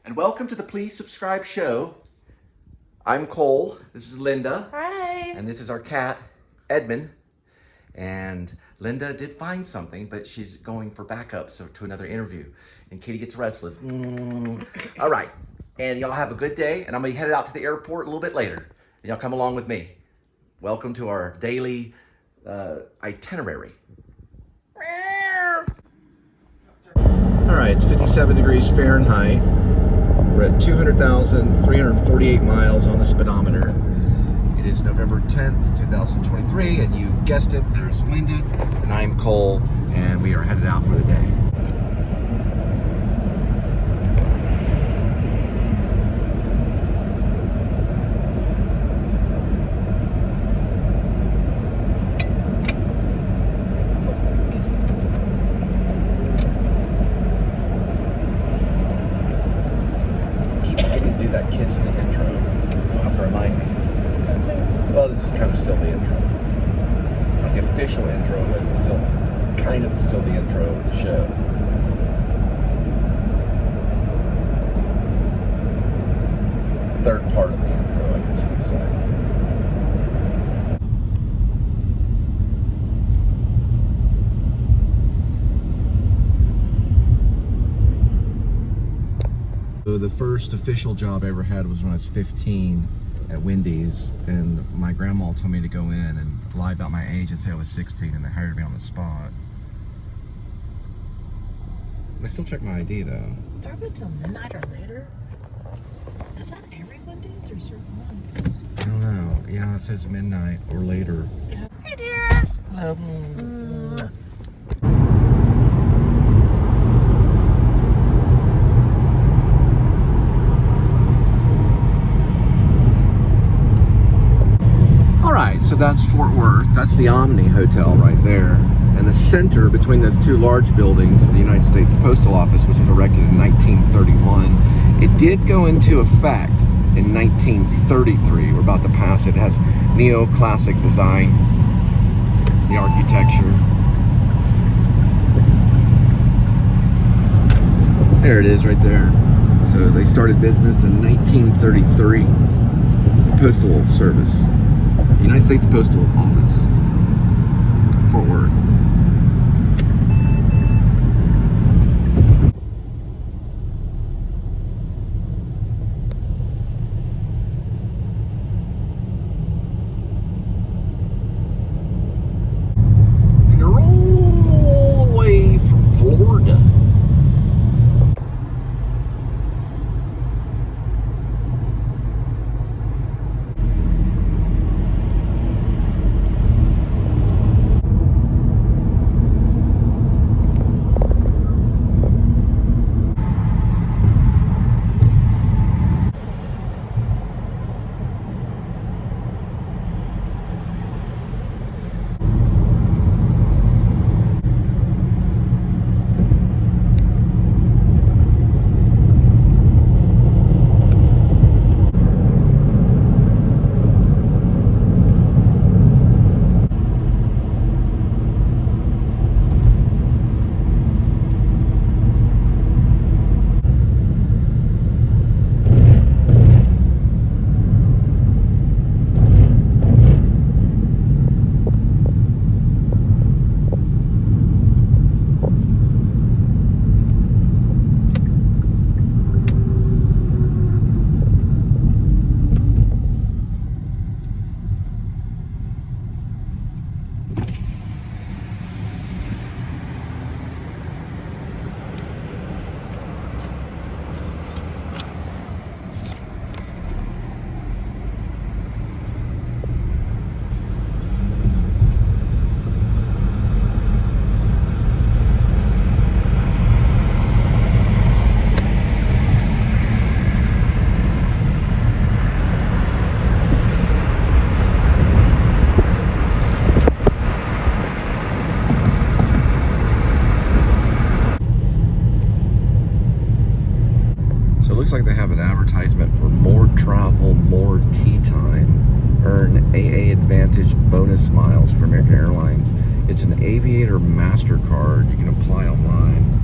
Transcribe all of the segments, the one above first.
And welcome to the Please Subscribe show. I'm Cole, this is Linda. Hi. And this is our cat, Edmund. And Linda did find something, but she's going for backup to another interview. And Katie gets restless. All right, and y'all have a good day, and I'm gonna be headed out to the airport a little bit later. And y'all come along with me. Welcome to our daily itinerary. All right, it's 57 degrees Fahrenheit. We're at 200,348 miles on the speedometer. It is November 10th, 2023, and you guessed it, there's Linda, and I'm Cole, and we are headed out for the day. I can do that kiss in the intro. You'll have to remind me. Well, this is kind of still the intro. Not the official intro, but still kind of still the intro of the show. Third part of the intro, I guess you could say. So the first official job I ever had was when I was 15 at Wendy's, and my grandma told me to go in and lie about my age and say I was 16, and they hired me on the spot. They still check my ID though. They're open till midnight or later. Is that every Wendy's or certain ones? I don't know. Yeah, it says midnight or later. Yeah. Hey dear. Hello. So that's Fort Worth. That's the Omni Hotel right there. And the center between those two large buildings, the United States Postal Office, which was erected in 1931. It did go into effect in 1933. We're about to pass it. It has neoclassic design, the architecture. There it is right there. So they started business in 1933. The Postal Service. United States Postal Office, Fort Worth. And they're all the way from Florida. Like they have an advertisement for more travel, more tea time. Earn AA Advantage bonus miles for American Airlines. It's an Aviator MasterCard. You can apply online.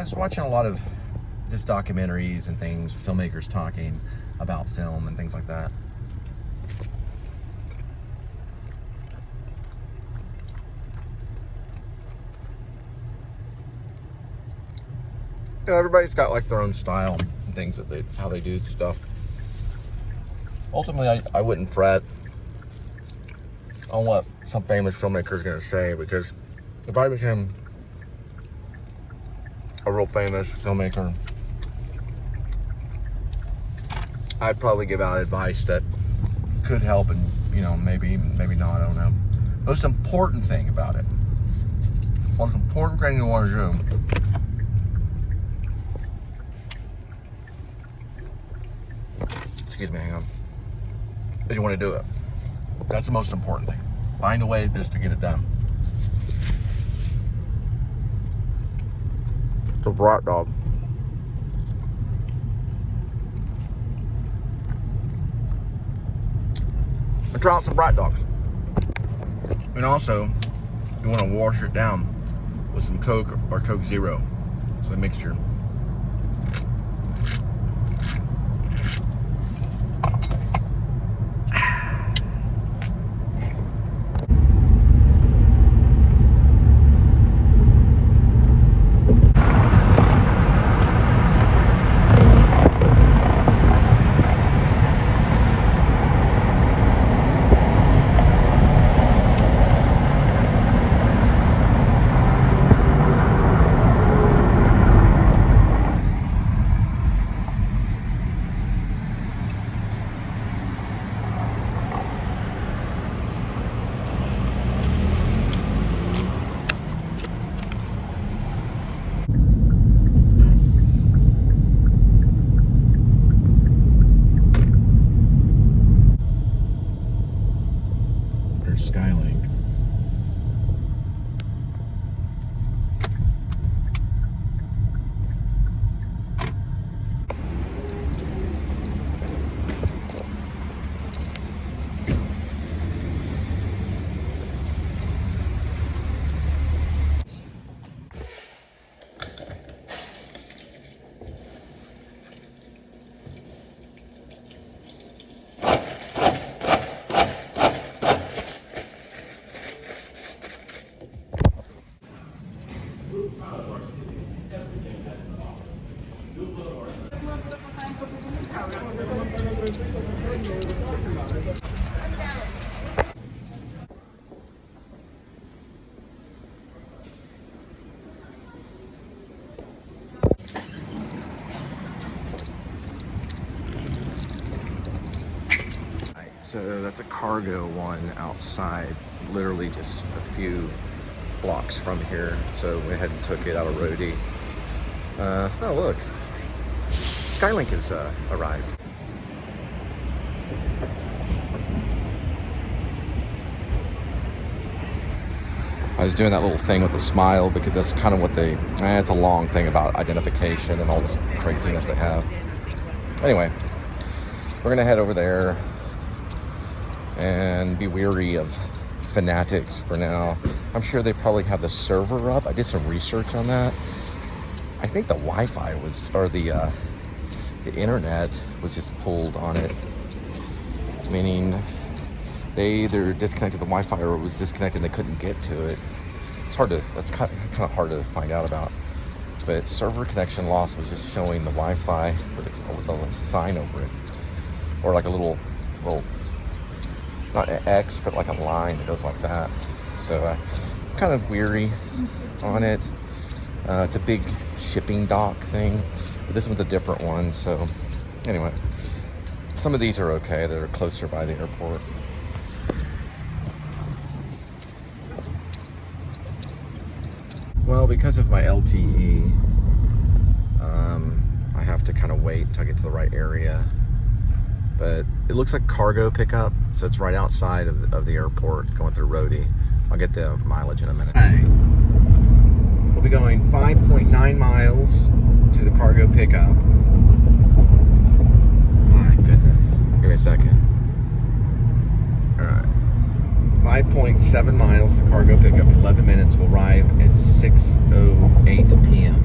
was watching a lot of just documentaries and things, filmmakers talking about film and things like that. You know, everybody's got like their own style and things that how they do stuff. Ultimately, I wouldn't fret on what some famous filmmaker is going to say, because if I became a real famous filmmaker, I'd probably give out advice that could help, and you know, maybe not, I don't know. Most important thing about it, most important thing you want to do, excuse me, hang on, is you want to do it. That's the most important thing. Find a way just to get it done. It's a brat dog. And try out some brat dogs. And also, you want to wash it down with some Coke or Coke Zero. So a mixture. So that's a cargo one outside, literally just a few blocks from here. So we went ahead and took it out of Roadie. Oh look, Skylink has arrived. I was doing that little thing with the smile because that's kind of what they, it's a long thing about identification and all this craziness they have. Anyway, we're gonna head over there and be weary of fanatics for now. I'm sure they probably have the server up. I did some research on that. I think the Wi-Fi was, or the internet was just pulled on it, meaning they either disconnected the Wi-Fi or it was disconnected and they couldn't get to it. It's hard to, that's kind of hard to find out about. But server connection loss was just showing the Wi-Fi with a sign over it, or like a little, not an X, but like a line that goes like that. So I'm kind of weary on it. It's a big shipping dock thing, but this one's a different one. So anyway, some of these are okay that are closer by the airport. Well, because of my LTE, I have to kind of wait till I get to the right area. But it looks like cargo pickup, so it's right outside of the airport, going through Roadie. I'll get the mileage in a minute. Hey, we'll be going 5.9 miles to the cargo pickup. My goodness. Give me a second. All right. 5.7 miles to cargo pickup. 11 minutes. We'll arrive at 6:08 p.m.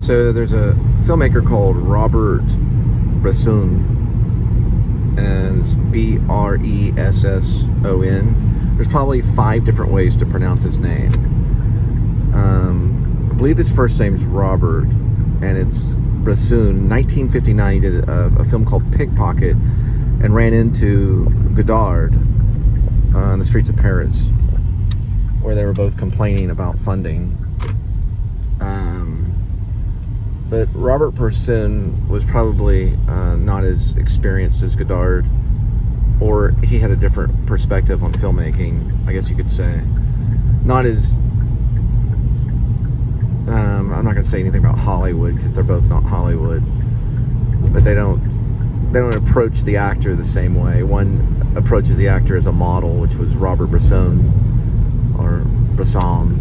So there's a filmmaker called Robert Bresson, and it's Bresson. There's probably 5 different ways to pronounce his name. I believe his first name's Robert, and it's Bresson. 1959, he did a film called Pickpocket, and ran into Godard on the streets of Paris, where they were both complaining about funding. But Robert Bresson was probably not as experienced as Godard, or he had a different perspective on filmmaking, I guess you could say. Not as I'm not going to say anything about Hollywood, because they're both not Hollywood, but they don't approach the actor the same way. One approaches the actor as a model, which was Robert Bresson, or Bresson.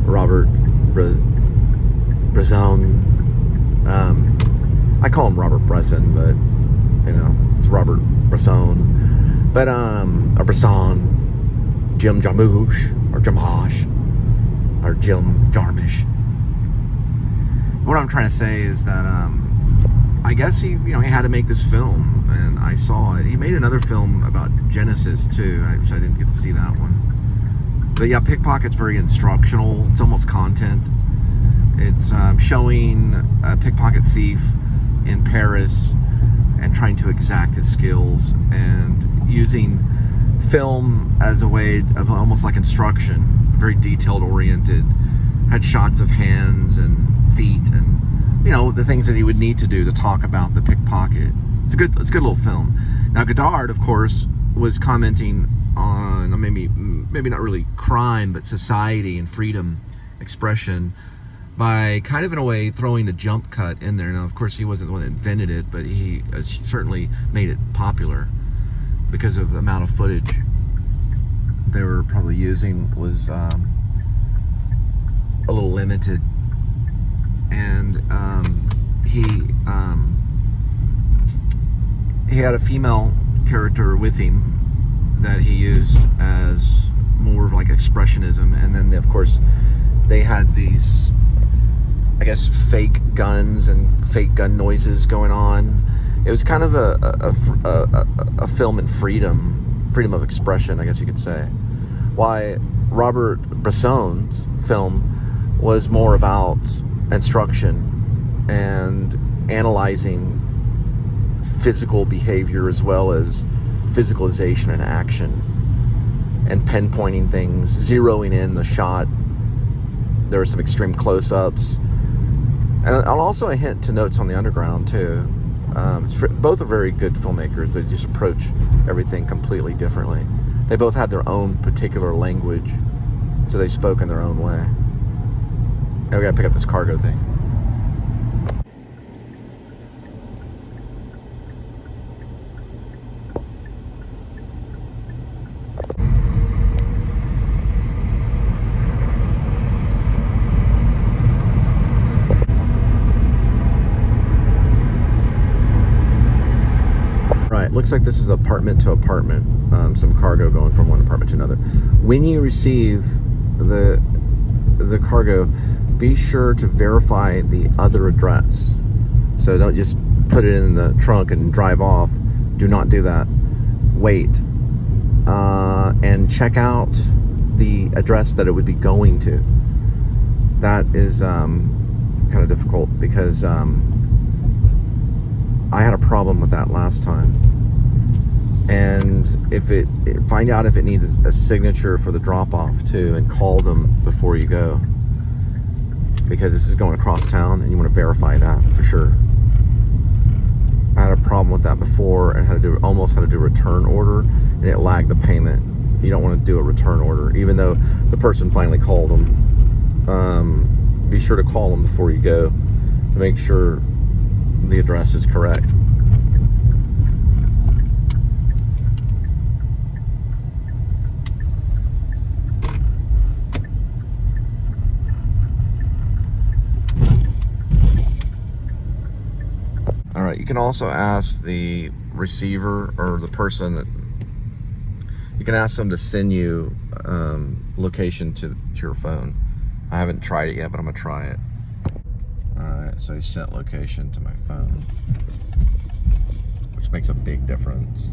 Robert Bresson. I call him Robert Bresson, but you know, it's Robert Bresson. But or Bresson, Jim Jarmusch, or Jarmusch, or Jim Jarmusch. What I'm trying to say is that I guess he had to make this film, and I saw it. He made another film about Genesis too, which I didn't get to see that one. But yeah, Pickpocket's very instructional. It's almost content. It's showing a pickpocket thief in Paris and trying to exact his skills, and using film as a way of almost like instruction. Very detailed oriented. Had shots of hands and feet, and the things that he would need to do to talk about the pickpocket. It's a good little film. Now Godard, of course, was commenting on maybe not really crime, but society and freedom expression, by kind of in a way throwing the jump cut in there. Now, of course, he wasn't the one that invented it, but he certainly made it popular because of the amount of footage they were probably using was a little limited. And he had a female character with him that he used as more of like expressionism, and then of course they had these, I guess, fake guns and fake gun noises going on. It was kind of a film in freedom of expression, I guess you could say. Why Robert Bresson's film was more about instruction and analyzing physical behavior as well as physicalization and action, and pinpointing things, zeroing in the shot. There were some extreme close-ups, and also a hint to Notes on the Underground too. Both are very good filmmakers. They just approach everything completely differently. They both had their own particular language, so they spoke in their own way. Now we gotta pick up this cargo thing. Looks like this is apartment to apartment, some cargo going from one apartment to another. When you receive the cargo, be sure to verify the other address. So don't just put it in the trunk and drive off. Do not do that. Wait and check out the address that it would be going to. That is kind of difficult, because I had a problem with that last time. And find out if it needs a signature for the drop-off too, and call them before you go, because this is going across town and you want to verify that for sure. I had a problem with that before, and almost had to do a return order, and it lagged the payment. You don't want to do a return order, even though the person finally called them. Be sure to call them before you go to make sure the address is correct. Alright, you can also ask the receiver, or the person that, you can ask them to send you location to your phone. I haven't tried it yet, but I'm going to try it. Alright, so he sent location to my phone, which makes a big difference.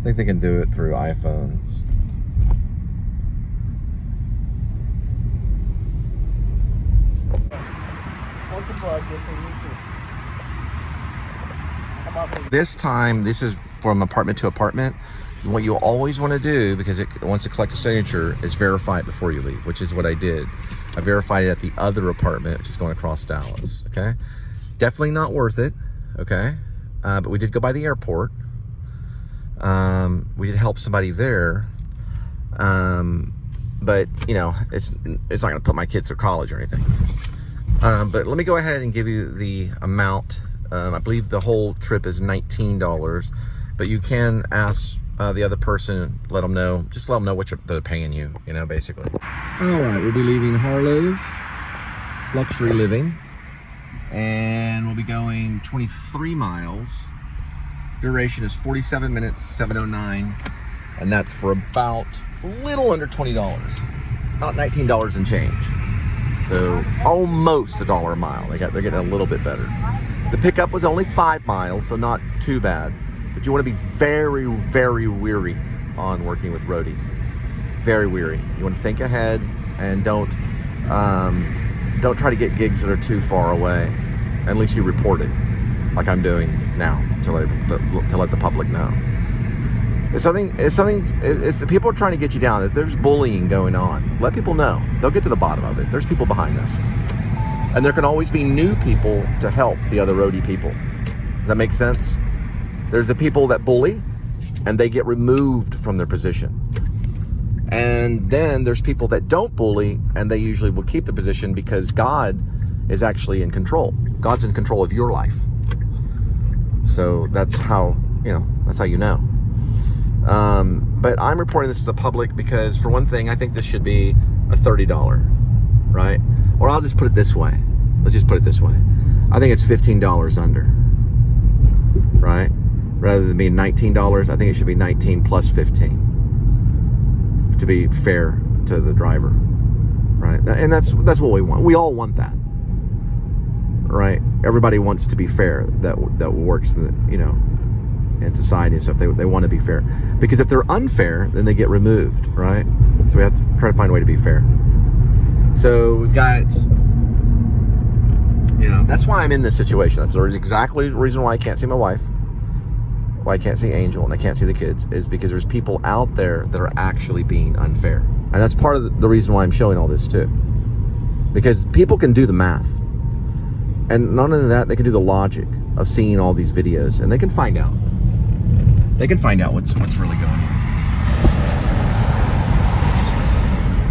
I think they can do it through iPhones. This time, this is from apartment to apartment. What you always want to do, because it wants to collect a signature, is verify it before you leave, which is what I did. I verified it at the other apartment, which is going across Dallas, okay? Definitely not worth it, okay? But we did go by the airport. We did help somebody there. But, you know, it's not going to put my kids through college or anything. But let me go ahead and give you the amount. I believe the whole trip is $19, but you can ask the other person, let them know, just let them know what they're paying you, you know, basically. All right, we'll be leaving Harlow's Luxury Living, and we'll be going 23 miles. Duration is 47 minutes, 7:09, and that's for about a little under $20, about $19 and change. So almost $1 a mile. They're getting a little bit better. The pickup was only 5 miles, so not too bad. But you want to be very, very weary on working with Roadie. Very weary. You want to think ahead and don't try to get gigs that are too far away. At least you report it, like I'm doing now, to let the public know. If people are trying to get you down, if there's bullying going on, let people know. They'll get to the bottom of it. There's people behind this. And there can always be new people to help the other Roadie people. Does that make sense? There's the people that bully, and they get removed from their position. And then there's people that don't bully, and they usually will keep the position because God is actually in control. God's in control of your life. So that's how you know. But I'm reporting this to the public because, for one thing, I think this should be a $30, right? Or I'll just put it this way. Let's just put it this way. I think it's $15 under, right? Rather than being $19, I think it should be 19 plus 15 to be fair to the driver, right? And that's what we want. We all want that, right? Everybody wants to be fair. That works, in society and stuff. They want to be fair, because if they're unfair, then they get removed, right? So we have to try to find a way to be fair. So we've got, that's why I'm in this situation. That's exactly the reason why I can't see my wife, why I can't see Angel, and I can't see the kids, is because there's people out there that are actually being unfair. And that's part of the reason why I'm showing all this too. Because people can do the math. And not only that, they can do the logic of seeing all these videos, and they can find out. They can find out what's really going on.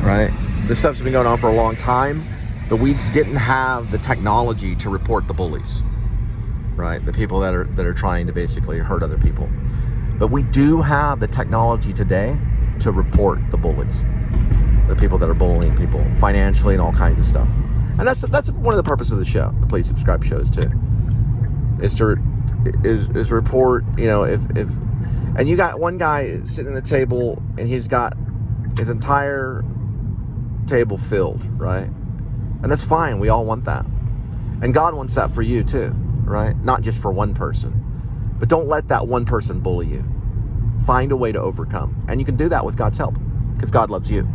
Right? This stuff's been going on for a long time, but we didn't have the technology to report the bullies. Right? The people that are trying to basically hurt other people. But we do have the technology today to report the bullies. The people that are bullying people financially and all kinds of stuff. And that's one of the purposes of the show, the Please Subscribe shows too. Is to report, if and you got one guy sitting at the table and he's got his entire table filled, right? And that's fine. We all want that. And God wants that for you too, right? Not just for one person. But don't let that one person bully you. Find a way to overcome. And you can do that with God's help, because God loves you.